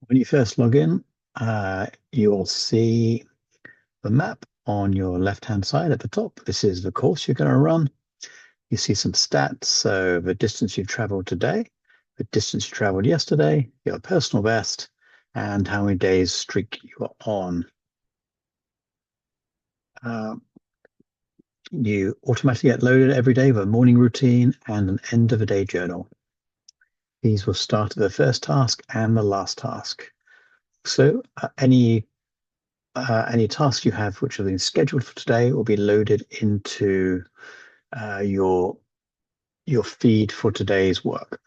When you first log in, you'll see the map on your left-hand side at the top. This is the course you're going to run. You see some stats, so the distance you've traveled today, the distance you traveled yesterday, your personal best, and how many days streak you are on. Um, you automatically get loaded every day with a morning routine and an end of the day journal. These will start at the first task and the last task. So any tasks you have which have been scheduled for today will be loaded into uh, your your feed for today's work.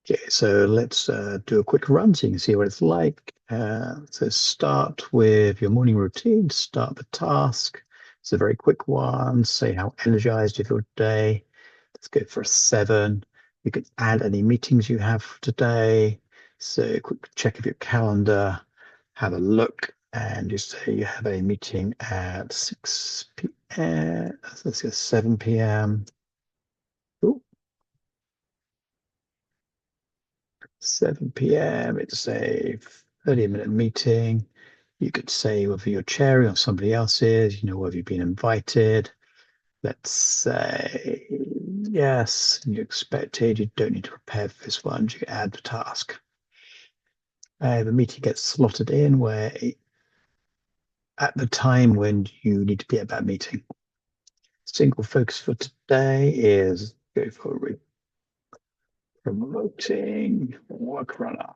Okay, so let's do a quick run so you can see what it's like. So start with your morning routine, start the task. It's a very quick one. Say how energized you feel today. Let's go for a 7. You can add any meetings you have for today. So quick check of your calendar, have a look, and you say you have a meeting at 6 p.m. Let's go 7 p.m. Ooh, 7 p.m. It's a 30-minute meeting. You could say whether you're chairing or somebody else is, whether you've been invited. Let's say yes, you expected. You don't need to prepare for this one. You add the task. The meeting gets slotted in where at the time when you need to be at that meeting. Single focus for today is go for promoting WorkRunner.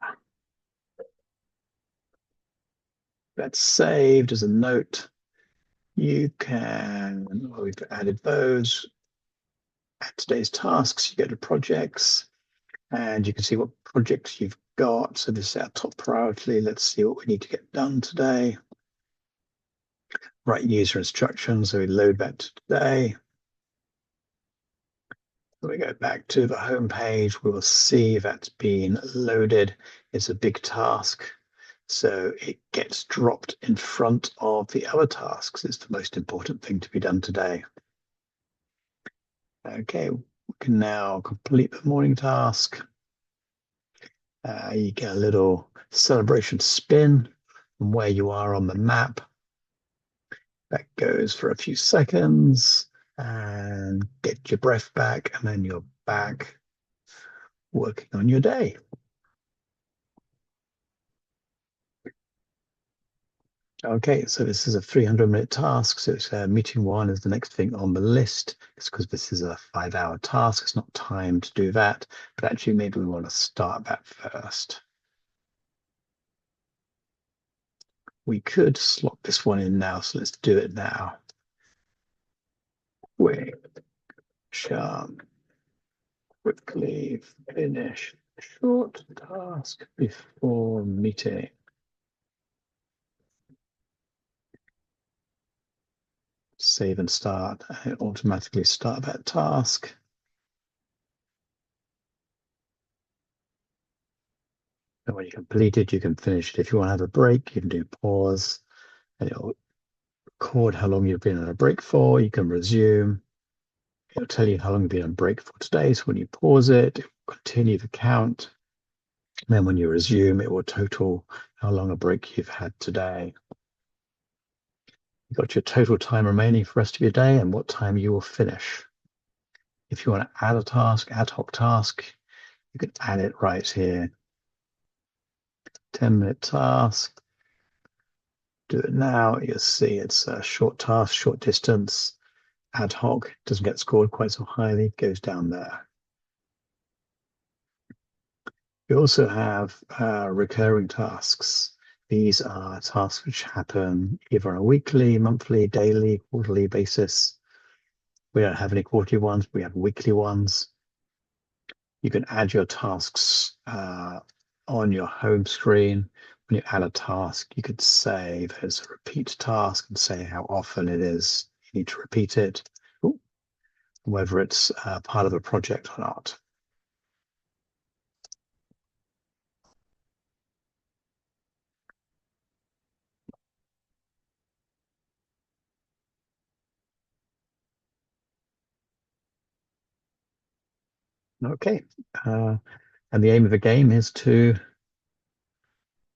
That's saved as a note. You can, well, we've added those. At today's tasks, you go to projects and you can see what projects you've got. So this is our top priority. Let's see what we need to get done today. Write user instructions. So we load that to today. When we go back to the home page, we will see that's been loaded. It's a big task. So it gets dropped in front of the other tasks. It's the most important thing to be done today. Okay, we can now complete the morning task. You get a little celebration spin from where you are on the map. That goes for a few seconds and get your breath back, and then you're back working on your day. Okay, so this is a 300-minute task. So it's meeting one is the next thing on the list. It's because this is a 5-hour task. It's not time to do that, but actually maybe we want to start that first. We could slot this one in now, so let's do it now. Quick, sharp, quickly finish short task before meeting. Save and start, and it automatically start that task. And when you complete it, you can finish it. If you want to have a break, you can do pause, and it'll record how long you've been on a break for. You can resume. It'll tell you how long you've been on break for today. So when you pause it, it will continue the count. And then when you resume, it will total how long a break you've had today. You've got your total time remaining for the rest of your day and what time you will finish. If you want to add a task, ad hoc task, you can add it right here. 10-minute task. Do it now. You'll see it's a short task, short distance, ad hoc. Doesn't get scored quite so highly. Goes down there. We also have recurring tasks. These are tasks which happen either on a weekly, monthly, daily, quarterly basis. We don't have any quarterly ones. We have weekly ones. You can add your tasks on your home screen. When you add a task, you could say there's a repeat task and say how often it is you need to repeat it, whether it's part of a project or not. Okay. Uh, and the aim of the game is to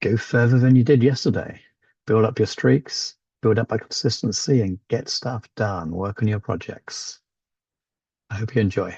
go further than you did yesterday. Build up your streaks, build up by consistency, and get stuff done. Work on your projects. I hope you enjoy.